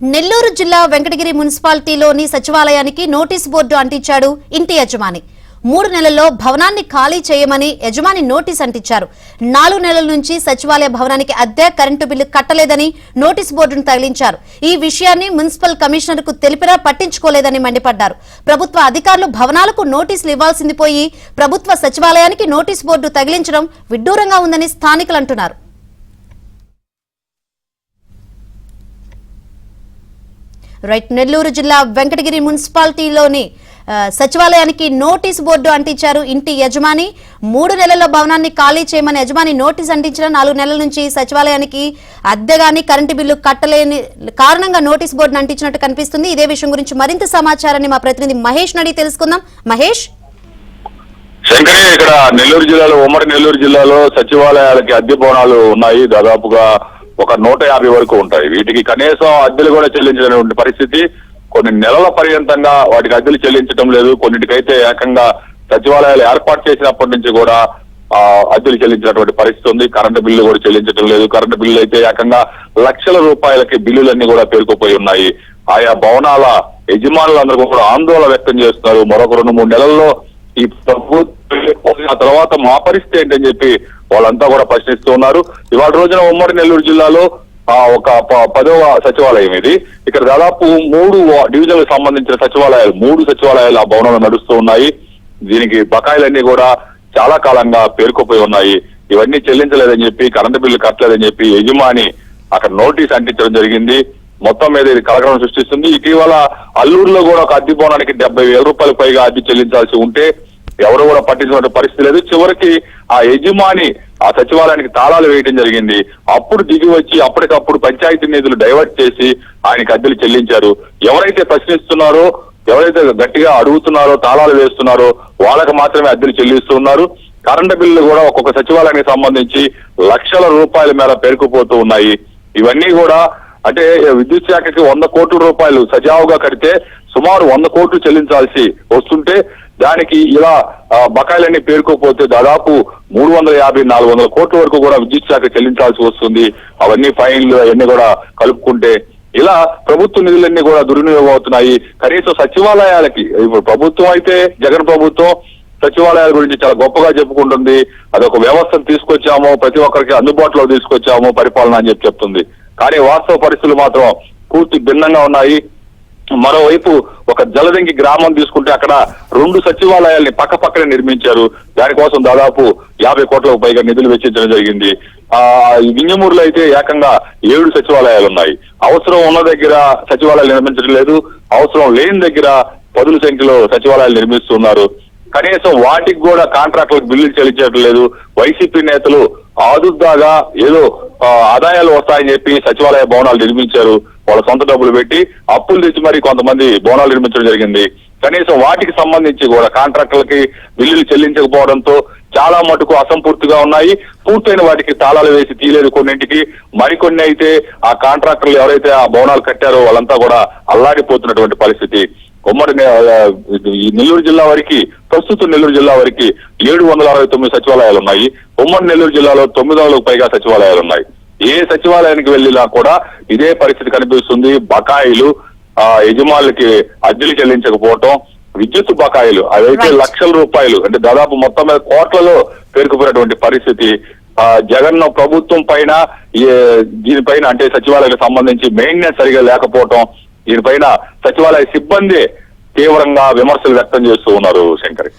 నెల్లూరు జిల్లా వెంకటగిరి మున్సిపాలిటీలోని సచివాలయానికి notice board అంటించాడు ఇంటి యజమాని. 3 నెలల్లో భవనాన్ని ఖాళీ చేయమని యజమాని నోటీస్ అంటించారు. 4 నెలల నుంచి సచివాలయ భవనానికి అద్దె, కరెంటు బిల్లు కట్టలేదని నోటీస్ బోర్డును తగిలించారు. ఈ విషయాన్ని మున్సిపల్ కమిషనర్ కు తెలిపినా పట్టించుకోలేదని మండిపడ్డారు. ప్రభుత్వ అధికారులు భవనాలకు నోటీసులు ఇవ్వాల్సింది పోయి ప్రభుత్వ సచివాలయానికి నోటీస్ బోర్డు తగిలించడం విడ్డూరంగా ఉందని స్థానికులు అంటున్నారు. నెల్లూరు జిల్లా వెంకటగిరి మున్సిపాలిటీలోని సచివాలయానికి నోటీస్ బోర్డు అంటించారు ఇంటి యజమాని. 3 నెలల భవనాన్ని ఖాళీ చేయమని యజమాని నోటీస్ అంటించిన 4 నెలల నుంచి సచివాలయానికి అద్దె గాని కరెంటు బిల్లు కట్టలేని కారణంగా నోటీస్ బోర్డును అంటించినట్టు కనిపిస్తుంది. ఇదే విషయం గురించి మరింత సమాచారాన్ని మా ప్రతినిధి మహేష్ నడి తెలుసుకుందాం. మహేష్, శంకరి, ఇక్కడ నెల్లూరు జిల్లాలో ఉమ్మడి నెల్లూరు జిల్లాలో సచివాలయాలకి అద్దె భవనాలు ఉన్నాయి. దాదాపుగా ఒక 150 వరకు ఉంటాయి. వీటికి కనీసం అద్దెలు కూడా చెల్లించలేని పరిస్థితి. కొన్ని నెలల పర్యంతంగా వాటికి అద్దెలు చెల్లించడం లేదు. కొన్నిటికైతే ఏకంగా సచివాలయాలు ఏర్పాటు చేసినప్పటి నుంచి కూడా అద్దెలు చెల్లించినటువంటి పరిస్థితి ఉంది. కరెంటు బిల్లు కూడా చెల్లించడం లేదు. కరెంటు బిల్లు అయితే ఏకంగా లక్షల రూపాయలకి బిల్లులన్నీ కూడా పేరుకుపోయి ఉన్నాయి. ఆయా భవనాల యజమానులందరూ కూడా ఆందోళన వ్యక్తం చేస్తున్నారు. మరొక 2-3 నెలల్లో ఈ ప్రభుత్వం తర్వాత మా పరిస్థితి ఏంటని చెప్పి వాళ్ళంతా కూడా ప్రశ్నిస్తూ ఉన్నారు. ఇవాళ రోజున ఉమ్మడి నెల్లూరు జిల్లాలో ఒక 10వ సచివాలయం ఇది. ఇక్కడ దాదాపు 3 డివిజన్లకు సంబంధించిన సచివాలయాలు, 3 సచివాలయాలు ఆ భవనంలో నడుస్తూ ఉన్నాయి. దీనికి బకాయిలన్నీ కూడా చాలా కాలంగా పేరుకుపోయి ఉన్నాయి. ఇవన్నీ చెల్లించలేదని చెప్పి, కరెంటు బిల్లు కట్టలేదని చెప్పి యజమాని అక్కడ నోటీస్ అంటించడం జరిగింది. మొత్తం మీద ఇది కలకలం సృష్టిస్తుంది. ఇటీవల అల్లూరులో కూడా ఒక అద్దె భవనానికి 70,000 రూపాయల పైగా అద్దె చెల్లించాల్సి ఉంటే ఎవరు కూడా పట్టించుకునే పరిస్థితి లేదు. చివరికి ఆ యజమాని ఆ సచివాలయానికి తాళాలు వేయడం జరిగింది. అప్పుడు దిగి వచ్చి అప్పటికప్పుడు పంచాయతీ నిధులు డైవర్ట్ చేసి ఆయనకి అద్దెలు చెల్లించారు. ఎవరైతే ప్రశ్నిస్తున్నారో, ఎవరైతే గట్టిగా అడుగుతున్నారో, తాళాలు వేస్తున్నారో వాళ్ళకి మాత్రమే అద్దెలు చెల్లిస్తున్నారు. కరెంటు బిల్లు కూడా ఒక్కొక్క సచివాలయానికి సంబంధించి లక్షల రూపాయల మేర పేరుకుపోతూ ఉన్నాయి. ఇవన్నీ కూడా అంటే విద్యుత్ శాఖకి 100 కోట్ల రూపాయలు సజావుగా కడితే సుమారు 100 కోట్లు చెల్లించాల్సి వస్తుంటే దానికి ఇలా బకాయిలన్నీ పేరుకోపోతే దాదాపు 350-400 కోట్ల వరకు కూడా విద్యుత్ శాఖ చెల్లించాల్సి వస్తుంది. అవన్నీ ఫైన్లు అవన్నీ కూడా కలుపుకుంటే ఇలా ప్రభుత్వ నిధులన్నీ కూడా దుర్వినియోగం అవుతున్నాయి. కనీసం సచివాలయాలకి ఇప్పుడు ప్రభుత్వం అయితే జగన్ ప్రభుత్వం సచివాలయాల గురించి చాలా గొప్పగా చెప్పుకుంటుంది. అదొక వ్యవస్థను తీసుకొచ్చాము, ప్రతి ఒక్కరికి అందుబాటులో తీసుకొచ్చాము పరిపాలన అని చెప్తుంది. కానీ వాస్తవ పరిస్థితులు మాత్రం పూర్తి భిన్నంగా ఉన్నాయి. మరోవైపు ఒక జలదంకి గ్రామం తీసుకుంటే అక్కడ 2 సచివాలయాల్ని పక్కపక్కనే నిర్మించారు. దానికోసం దాదాపు 50 కోట్లకు పైగా నిధులు వెచ్చించడం జరిగింది. వింజమూరులో అయితే ఏకంగా 7 సచివాలయాలు ఉన్నాయి. అవసరం ఉన్న దగ్గర సచివాలయాలు నిర్మించడం లేదు, అవసరం లేని దగ్గర 10ల సంఖ్యలో సచివాలయాలు నిర్మిస్తున్నారు. కనీసం వాటికి కూడా కాంట్రాక్టులకు బిల్లులు చెల్లించడం లేదు. వైసీపీ నేతలు ఆదుద్దాగా ఏదో ఆదాయాలు వస్తాయని చెప్పి సచివాలయ భవనాలు నిర్మించారు. వాళ్ళ సొంత డబ్బులు పెట్టి అప్పులు తెచ్చి మరి కొంతమంది భవనాలు నిర్మించడం జరిగింది. కనీసం వాటికి సంబంధించి కూడా కాంట్రాక్టులకి బిల్లులు చెల్లించకపోవడంతో చాలా మటుకు అసంపూర్తిగా ఉన్నాయి. పూర్తయిన వాటికి తాళాలు వేసి తీయలేదు కొన్నింటికి. మరికొన్ని అయితే ఆ కాంట్రాక్టర్లు ఎవరైతే ఆ భవనాలు కట్టారో వాళ్ళంతా కూడా అల్లాడిపోతున్నటువంటి పరిస్థితి. ఉమ్మడి నెల్లూరు జిల్లా వరకు, ప్రస్తుతం నెల్లూరు జిల్లా వరకు 769 సచివాలయాలు ఉన్నాయి. ఉమ్మడి నెల్లూరు జిల్లాలో 900లకు పైగా సచివాలయాలు ఉన్నాయి. ఏ సచివాలయానికి వెళ్ళినా కూడా ఇదే పరిస్థితి కనిపిస్తుంది. బకాయిలు, యజమానులకి అద్దెలు చెల్లించకపోవటం, విద్యుత్ బకాయిలు అవైతే లక్షల రూపాయలు, అంటే దాదాపు మొత్తం మీద కోట్లలో పేరుకుపోయినటువంటి పరిస్థితి. జగన్ ప్రభుత్వం పైన దీనిపైన అంటే సచివాలయాలకు సంబంధించి మెయింటెనెన్స్ సరిగా లేకపోవటం, దీనిపైన సచివాలయ సిబ్బంది తీవ్రంగా విమర్శలు వ్యక్తం చేస్తూ ఉన్నారు. శంకరి.